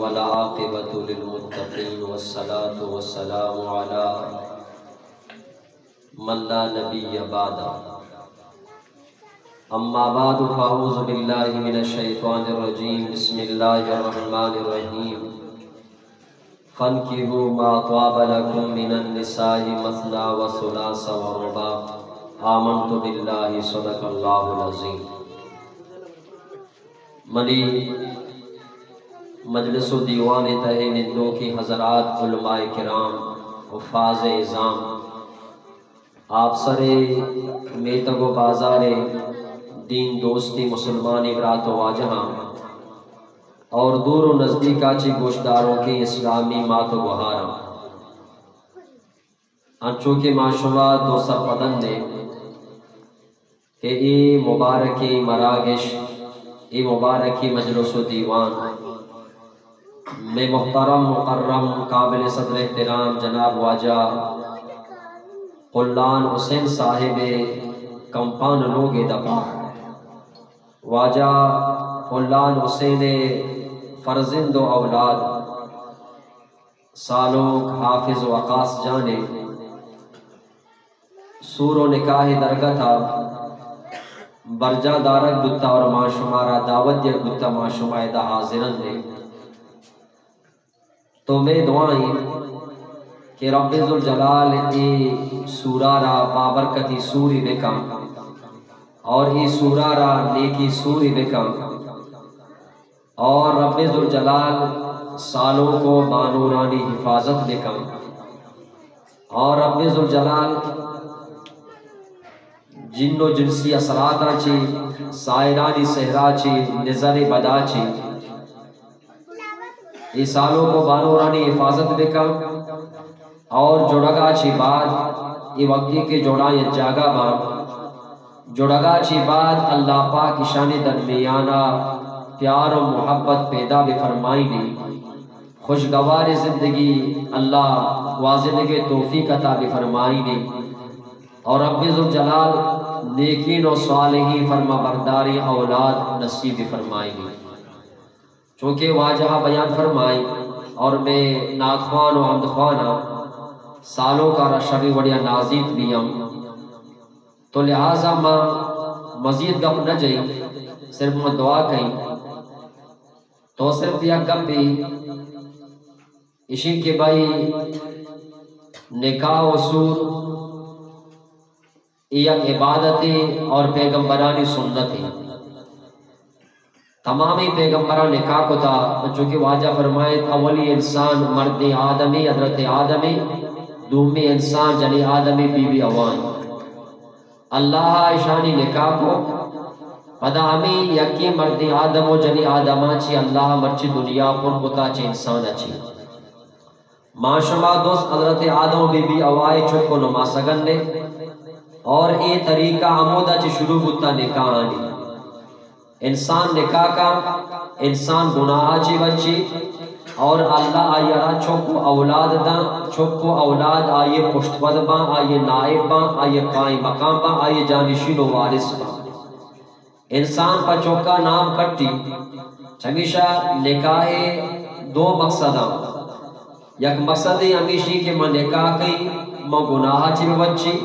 والعاقبۃ للمتقین والصلاة والسلام علی من لا نبی بعد اما بعد فاعوذ باللہ من الشیطان الرجیم بسم اللہ الرحمن الرحیم فانکحوا ما طاب لکم من النساء مثنی وثلاث ورباع آمنت باللہ صدق اللہ العظیم۔ منی مجلس و دیوان تہ نندوں کی حضرات علماء کرام حفاظ اعظام، آپ سرے میتگ و بازار دین دوستی مسلمان ابرات و واجہاں اور دور و نزدیکا چی گوشداروں کی اسلامی مات و گہاراں انچو کے معشوہ دو سر پدن نے کہ ای مبارکی مراگش ای مبارکی مجلس و دیوان میں محترم مکرم قابل صدر احترام جناب واجہ قلان حسین صاحب کمپان لوگ دپا واجہ قلان حسین فرزند و اولاد سالوک حافظ و عقاس جانے سور و نکاح درگاہ تھا برجا دارک گتا اور معشمارا دعوت یا گتا معشمائے دا حاضرن دے تو میں دعائیں کہ رب ذوالجلال ای سورہ را بابرکتی سوری بکم اور ای سورہ را نیکی سوری بکم اور رب ذوالجلال سالوں کو بانورانی حفاظت بکم اور رب ذوالجلال جن و جنسی اثرات چی سائرانی صحرا چی نظر بدا چی یہ سالوں کو بانورانی حفاظت بکم اور جوڑگا چی بعد یہ وقتی کے جوڑا یہ جاگا با جوڑگا چی بعد اللہ پاک شان درمیانہ پیار و محبت پیدا بفرمائی دی خوشگوار زندگی اللہ واضح کے توفیق عطا بفرمائی دی اور رب ذوالجلال نیکین و صالحین فرما برداری اولاد نصیب فرمائی دی چونکہ واجہ بیان فرمائی اور میں ناخوان و حمدخوانہ سالوں کا رشبی وڑیا نازیت بیم تو لہذا ماں مزید گپ نہ جائی صرف میں دعا کہیں تو صرف یہ گپ بھی اسی کے بھائی نکاح و سور یہ عبادتیں اور پیغمبرانی سنتیں تمامی پیغمبران نکاح کو تھا چونکہ واجہ فرمائے اولی انسان مرد آدمی حضرت آدمی دومی انسان جنی آدمی بی بی اوان اللہ شانی نکاح کو پدا ہمیں یکی مرد آدم و جنی آدمہ چی اللہ مرچی دنیا پر کتا چی انسان اچھی معاشمہ دوست حضرت آدم و بی بی اوائی چکو نما سگن نے اور اے طریقہ عمودہ چی شروع ہوتا نکاح آنی انسان نکاح کا انسان گناہ چی بچی اور اللہ آئیرا چھوکو اولاد دا چھوکو اولاد آئیے پشت پد با آئیے نائب با آئیے قائم مقام با آئیے جانشین و وارث با انسان پا چوکا نام کٹی چمیشہ نکاح دو مقصدہ یک مقصد ہمیشی کہ میں نکاح کئی میں گناہ چی بچی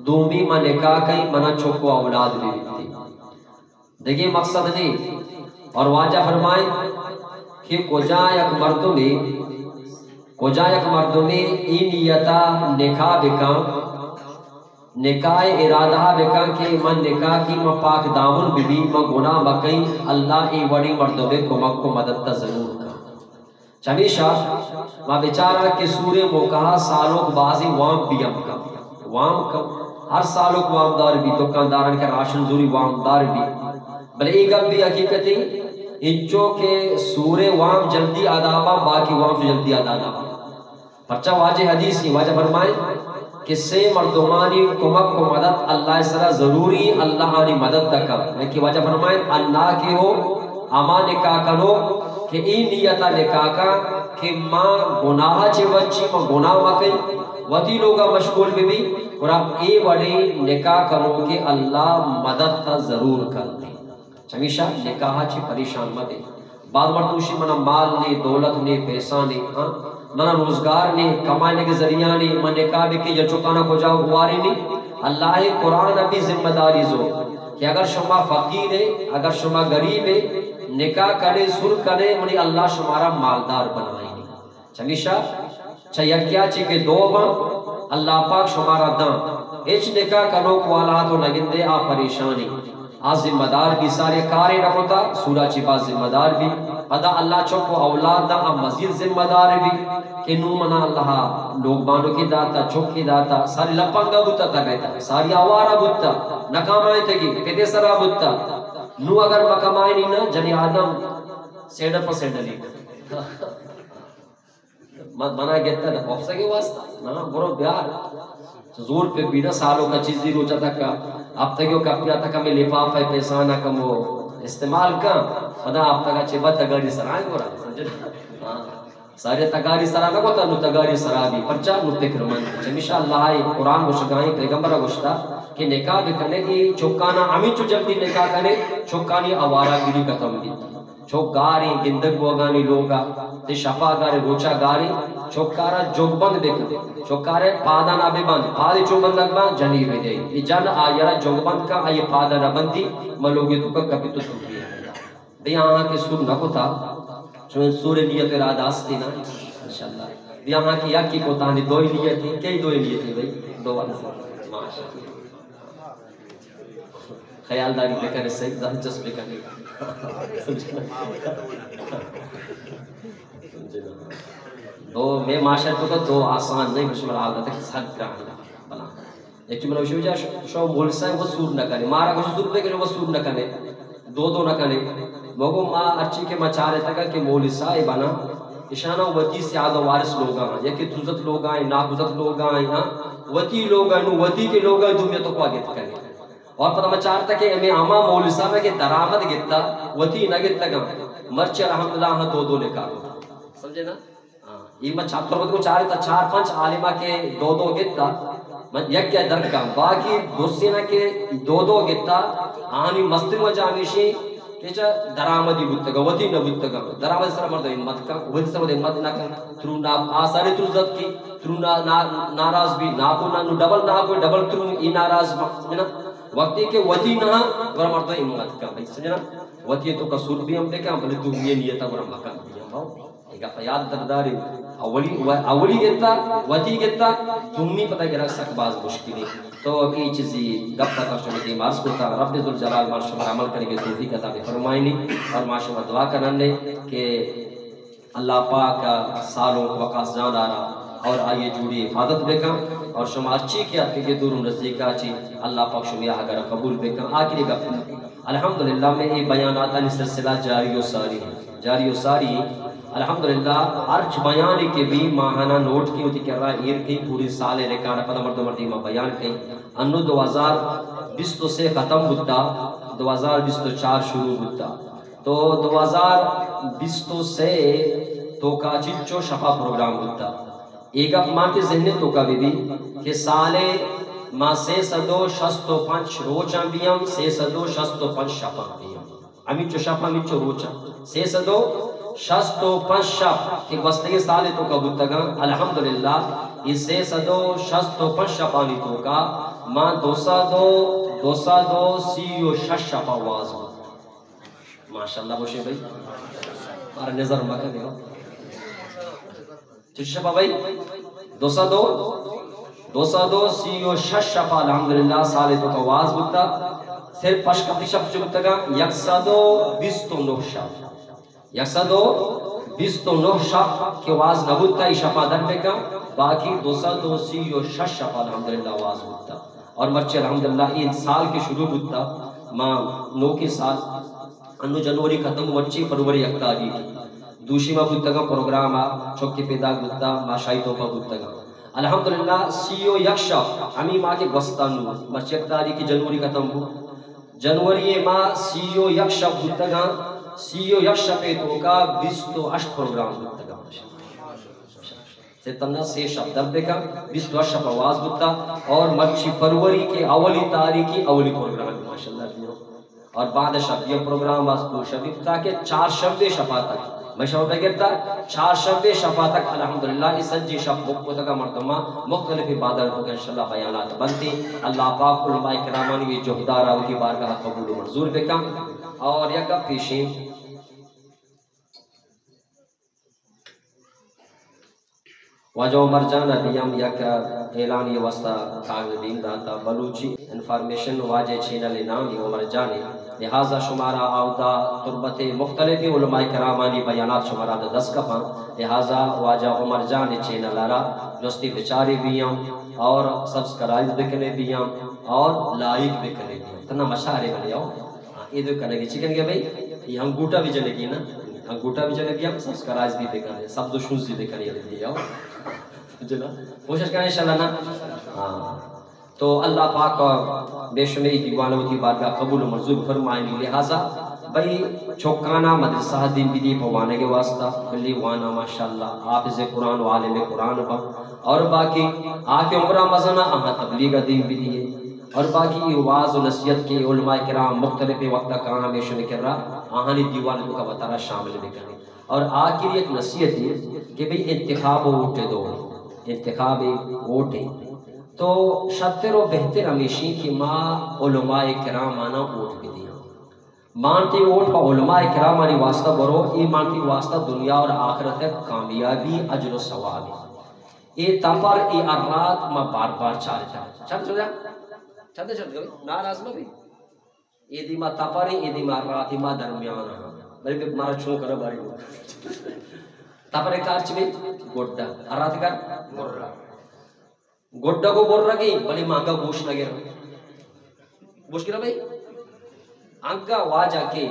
دومی میں نکاح کئی منا چھوکو اولاد بھی بیتی دیکھیں مقصد نہیں اور واجہ فرمائیں کہ کجا یک مردمی این نیتا نکاح بکا نکاح ارادہ بکا کہ من نکاح کی میں پاک دامن بھی میں گناہ بکیں اللہ ای وڑی مردمی کو مکو مدد تا ضرور کا چمیشہ میں بیچارہ کہ سورے موقعہ سالوں کو بازی وام بیم کا وام کا ہر سالوں کو وام دار بھی دکاندارن کے راشن زوری وام دار بھی بلے ایک اب بھی حقیقتی انچو کے سورے وام جلدی آدابا باقی وام جلدی آدابا پرچہ واجہ حدیث کی واجہ فرمائے کہ سے مردمانی کمک کو مدد اللہ سرا ضروری اللہ آنی مدد تکا لیکن واجہ فرمائے اللہ کی ہو اما نکاح کرو کہ ای نیتا نکاح کا کہ ماں گناہ چے بچی ماں گناہ وقی وطی لوگا مشغول بھی اور آپ اے وڑی نکاح کرو کہ اللہ مدد تا ضرور کر دے چمیشہ نکاح چی پریشان مدے بعض مرتوشی منا مال نہیں، دولت نہیں، پیسہ نہیں، منا روزگار نہیں، کمانے کے ذریعہ نہیں، من نکاح بھی کہ یہ چکانا کو جاؤ ہواری نہیں. اللہ قرآن ابھی ذمہ داری زو کہ اگر شما فقیر ہے، اگر شما غریب ہے، نکاح کرے سر کرے منی اللہ شمارا مالدار بنائیں گے. چمیشہ چھیا چی کے دو بان اللہ پاک شمارا دان ایچ نکاح کنو کو اللہ تو نگندے آ پریشانی آ ذمہ دار بھی سارے کارے نہ ہوتا سورہ چی باز ذمہ دار بھی ادا اللہ چکو اولاد دا آ مزید ذمہ دار بھی کہ نو منا اللہ لوگ بانو کی داتا چک کی داتا ساری لپنگا بوتا تا بیتا ساری آوارا بوتا نکامائیں تگی پیدے سرا بوتا نو اگر مکمائیں نہیں نا جنی آدم سیڈر پر سیڈر لیتا منا گیتا ہے خوف سکے واسطہ نا برو بیار زور پہ بینا سالوں کا چیزی روچا تھا کہ اب تک یو کپیا تھا کہ میں لپاپ ہے پیسانہ کم وہ استعمال کم خدا اب تک چبا تگاری سرائیں گو رہا سمجھے سارے تگاری سرا نہ ہوتا نو تگاری سرا بھی پرچا نو فکر من چمیشہ اللہ قرآن کو شکائیں پیغمبر گوشتا کہ نکاح بکنے کی چوکانا امی چو جلدی نکاح کرے چوکانی آوارا گیری ختم دی چوک گاری گندگ بوگانی لوگا تے شفا گاری روچا گاری چوکارا جوگ بند بکنے چوکارے پادانا بے بند پادی چو بند لگ بند جنی بے دے یہ جن آیا جوگ بند کا آئیے پادانا بندی ملوگی تو کا کبھی تو سن گیا بھئی آہاں کے سور نہ کو تھا چون سور نیت ارادہ آستی نا انشاءاللہ بھئی آہاں کی یکی کو تانی دوئی نیت تھی کئی دوئی نیت تھی بھئی دو والا ماشاءاللہ خیال داری بکنے سے ذات جس بکنے دو میں معاشرت کو دو آسان نہیں مشمر عادت ہے کہ ساتھ کرنا بنا ایک چیز منوشی جا شو مولسا ہے وہ سور نہ کرے مارا کچھ سور پہ کہ وہ سور نہ کرے دو نہ کرے مگو ماں ارچی کے مچارے تکا کہ مولسا ہے بنا اشانہ وطی سے آدھا وارث لوگ آئیں یا کہ تزت لوگ آئیں ناکزت لوگ آئیں وطی لوگ آئیں وطی کے لوگ آئیں دنیا تو کو آگے کرے اور پتہ مچارتا کہ ہمیں آما مولسا میں کہ درامت گتا وطی نہ گتا گا مرچ الحمدللہ ہاں دو نکاح سمجھے نا یہ میں چھاپتر کو چارے تھا 4-5 عالمہ کے دو گتا یک کیا درک کا باقی درسینہ کے دو گتا آنی مسلم و جامیشی کہ درامدی بودتا وطی نہ بودتا درامدی سر مرد امت کا وطی سر مرد امت نہ کر ترو آساری ترزت کی ترو ناراض بھی ناکو نانو ڈبل ناکو ڈبل ترو ای ناراض سمجھنا وقتی کہ وطی نہ ورہ مرد امت کا سمجھنا وطی تو قصور بھی ہم دیکھا بلے تو یہ نیتا ورہ مکان بھی ہم باؤ ایک فیاد درداری اولی گتا وطی گتا تمی پتہ کہ رکھ سک باز مشکلی تو یہ چیزی گپ تک شمدی مارس کو تھا رب ذوالجلال ماشاءاللہ عمل کریں گے توفیق عطا فرمائنی اور ماشاءاللہ دعا کرنے کہ اللہ پاک سالوں وقاص جان آرہا اور آئیے جوڑی حفاظت بکا اور شما اچھی کیا کہ دور نزدیکا چی اللہ پاک شما اگر قبول بکا آخری گپ الحمدللہ میں یہ بیانات علی سلسلہ جاری و ساری الحمدللہ ارچ بیانی کے بھی ماہانہ نوٹ کی ہوتی کر رہا ہے ایر کی پوری سالے ریکارڈ پتہ مردو مردی ماں بیان کی انو 2020 سے ختم ہوتا 2024 شروع ہوتا تو 2020 سے تو کا چچو شفا پروگرام ہوتا ایک اپ ماں کے ذہنے تو کا بھی کہ سالے ماں سے سدو شستو پنچ روچاں بیام سے سدو شستو پنچ شفا بیام امی چو شفا امی چو روچاں سے سدو شستو پنچ شف کہ وسطے سالے تو کا بودتگا الحمدللہ اس سے سدو شستو پنچ شفانی تو کا ماں دوسا دو سیو شش شفا واز ماشاءاللہ بوشے بھائی مارا نظر مکہ دیگا چھ شفا بھائی دوسا دو سیو شش شفا الحمدللہ سالے تو کا واز بودتا صرف پشکتی شف جو بودتگا یک سدو بیستو نو شف یکسدو 29 شف کے واز نبوتا ای شفا در بکا باقی 236 شفا الحمدللہ واز ہوتا اور مرچے الحمدللہ این سال کے شروع ہوتا ماں 9 کے سال انو جنوری ختم مرچی فروری اکتاری کی دوشی ماں بودتا گا پروگرام چوکی پیدا بودتا ماں شاہی توپا بودتا گا الحمدللہ سیو یک شف ہمیں ماں کے گوستانو مرچی اکتاری کی جنوری ختم ہو جنوری ماں سیو یک شف بودتا گا سیو یک شپے تو کا 28 پروگرام ہوتا گا سے تمنا سے شب در بکا 28 شپ آواز ہوتا اور مرچی فروری کے اولی تاریخی اولی پروگرام ماشاءاللہ اور بعد شب یہ پروگرام واسطو شبی تاکہ 4 شب شفا تک میں شب بگرتا 4 شب شفا تک الحمدللہ اس سجی شب کو تک مردمہ مختلف عبادتوں کے انشاءاللہ بیانات بنتی. اللہ پاک علماء کرامانی بھی جوہدارہ کی بارگاہ قبول و منظور بکا. اور یک پیشی واجہ عمر جان ابیم یک اعلانی وسطہ کاغذ دین داتا بلوچی انفارمیشن واجہ چینل نامی عمر جانی لہذا شمارہ آودہ تربت مختلف علماء کرامانی بیانات شمارہ 10 کپاں لہذا واجہ عمر جان چینل آرہ جستی بچاری بھی ہیں اور سبسکرائب بکنے بھی ہیں اور لائک بکنے بھی ہیں. تنہ مشاہرے بلے آؤ یہ دو کرنے گی چکن گے بھئی یہ انگوٹا بھی جلے گی نا انگوٹا بھی جلے گی ہم سبسکرائب بھی بکنے سب دو شوز بھی بکنے لگی آؤ جنا کوشش کریں انشاءاللہ نا. تو اللہ پاک بے شمعی دیوانوں کی بارگاہ قبول و منظور فرمائیں. لہذا بھئی چھوکانا مدرسہ دین بھی پوانے کے واسطہ بلی وانا ماشاءاللہ حافظ قرآن و عالم قرآن با اور باقی آکے عمرہ مزنہ آہاں تبلیغ دین بھی دیئے اور باقی واز و نصیحت کے علماء کرام مختلف وقتہ کہاں ہمیشہ نکر رہا آہانی دیوانوں کا وطارہ شامل بکنے. اور آخر ایک نصیحت ہے کہ بھئی انتخاب ووٹ دو انتخاب ووٹ تو شتر و بہتر ہمیشی کہ ماں علماء کرام آنا ووٹ بھی دیا مانتی ووٹ پا علماء کرام آنی واسطہ برو ای مانتی واسطہ دنیا اور آخرت ہے کامیابی اجر و ثواب ای تپر ای ارات ما بار بار چاہتا چلتے چل جا چلتے چل گئے ناراض نہ بھی ای دی ما تپر ای دی ما ارات ما درمیان بری پہ مارا چھو کرا باری تپر کار چوی گوڑا ارات کار گوڑا گوڑا کو بور رہا گئی بلی مانگا گوش لگے رہا گوش کی رہا بھئی آنکا واجہ کے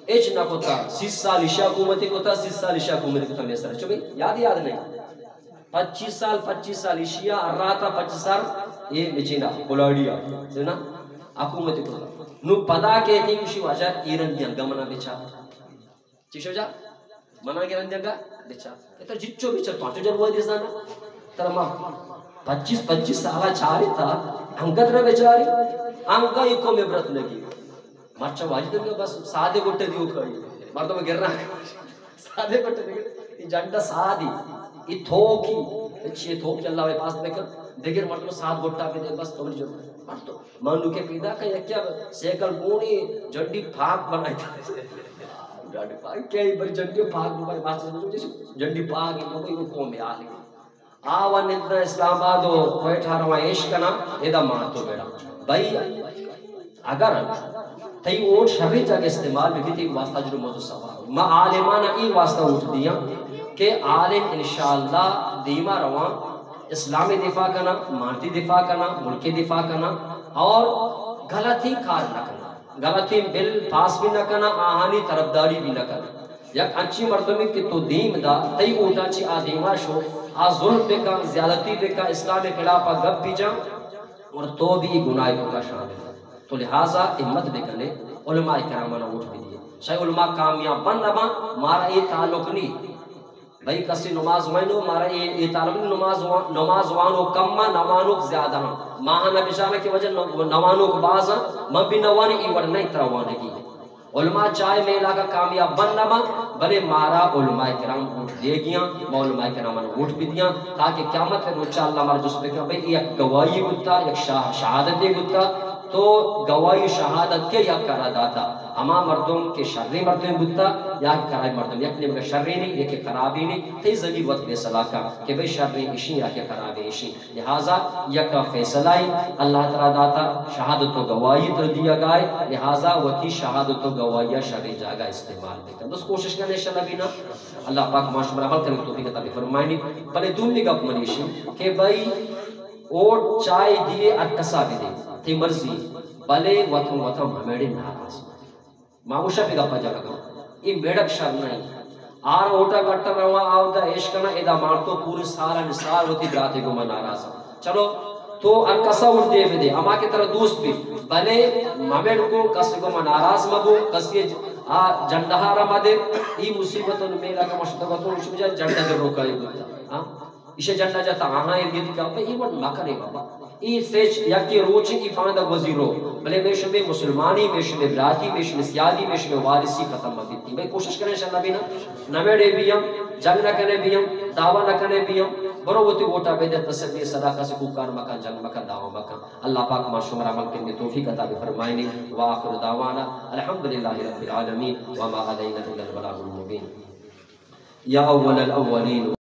ایچ نہ کوتا 30 سال عشاء حکومتی کوتا 30 سال عشاء حکومتی کوتا میں سر چوبی یاد نہیں 25 سال عشاء اراتا 25 سال یہ مچینا بلاڈیا سنا حکومتی کوتا نو پدا کہتی کشی واجہ ایرن دیانگا منا بچا چیشو جا منا گیرن دیانگا بچا تو جچو بچا پانچو جن ہوئی دیسانا ترما 25 سالہ چاری تھا انگت رہ بیچاری انگا ایکو میں برت لگی مرچا واجد ہے بس سادے گھٹے دیو کھائی مردوں میں گر رہا سادے گھٹے دیو یہ جنڈا سادی یہ تھوکی اچھی تھوک اللہ کے پاس میں کر دیگر مردوں ساد گھٹا پہ دے بس توڑی جو مردوں مانو کے پیدا کہ یہ کیا سیکل بونی جنڈی پھاک بنائی تھا جنڈی پھاک کیا ہی بری جنڈی پھاک بنائی بات جنڈی پھاک ہے وہ قوم میں آلے آوان اتنا اسلام آباد ہو کوئی ٹھارواں عشق کنا ایدہ مارتو بیڑا بھائی اگر تھی ووٹ شرعی جگہ استعمال بھی تھی واسطہ جو موضوع سوال ما عالمانہ ای واسطہ ووٹ دیا کہ عالم انشاءاللہ دیما روان اسلامی دفاع کرنا مارتی دفاع کرنا ملکی دفاع کرنا اور غلطی کار نہ کرنا غلطی بل پاس بھی نہ کرنا آہانی طرفداری بھی نہ کرنا یک اچھی مردمی کی تو دیم دا تی اوٹا چی آدیما شو آ ظلم بکا زیادتی بکا اسلام خلافہ گب بھی جا اور تو بھی گناہ کا شامل ہے. تو لہٰذا امت بکنے علماء کرامانہ ووٹ بھی دیے شاید علماء کامیاب بن رہا مارا یہ تعلق نہیں بھئی کسی نماز وائنو مارا یہ تعلق نہیں نماز وانو کم نوانو زیادہ ماہا نبیشانہ کی وجہ نوانو کو بازا من بھی نوانی ایوڑ نہیں تروانے کی علماء چاہے میں علاقہ کامیاب بن رہا بلے مارا علماء کرام ووٹ دے گیا میں علماء کرام نے ووٹ بھی دیا تاکہ قیامت ہے روچہ اللہ ہمارا جس پہ کہ بھئی ایک گواہی گتا ایک شہادت گتا تو گواہی شہادت کے یک کرا داتا اما مردوں کے شرری مردوں گتا یا کرائی مردوں یک نمکہ شرری نہیں یک خرابی نہیں تی زگی وقت فیصلہ کا کہ بھئی شرری اشی یا کہ خرابی اشی لہذا یک فیصلہ اللہ تعالیٰ داتا شہادت و گواہی تر دیا گائے لہذا وکی شہادت و گواہی شرری جاگہ استعمال دیتا بس کوشش کرنے انشاءاللہ بھی نا اللہ پاک معاشر عمل کرنے تو بھی کتابی فرمائنی بلے دومی گپ منیشی کہ بھئی اوٹ چائے دیئے اٹکسا بھی دے تھی مرضی بلے وطن ہمیڑے ناراض ماموشہ بھی گپا جا لگا یہ میڑک شر نہیں آر اوٹا کٹا روا آوتا عشقنا ایدہ مارتو پوری سارا نسار ہوتی براتے کو میں ناراض چلو تو ارکسا اٹھ دے دے اما کی طرح دوست بھی بلے ممیڑ کو کسی کو میں ناراض مبو کسی جنڈہا رما دے ای مصیبتوں میں لگا مشتبتوں اس میں جنڈہ دے روکا ہی بتا اسے جنڈہ جاتا آہاں ارگید کا ای وڈ مکرے بابا ای سیچ یکی روچی ای پاندہ وزیرو بلے میں شمع مسلمانی میں شمع براتی میں شمع سیادی میں شمع وارثی ختم مگیتی بھئی کوشش کریں انشاءاللہ بھی نا نمیڑے بھی ہم جنگ نہ کرنے بھی ہم دعویٰ نہ کرنے بھی ہم برو وہ تی ووٹا بیدے تصدیق صداقہ سے کوکار مکان جنگ مکان دعویٰ مکان اللہ پاک ما شمر عمل کرنے توفیق عطا فرمائنی وآخر دعوانا الحمدللہ رب العالمین وما علینا الا البلاغ المبین یا اول الاولین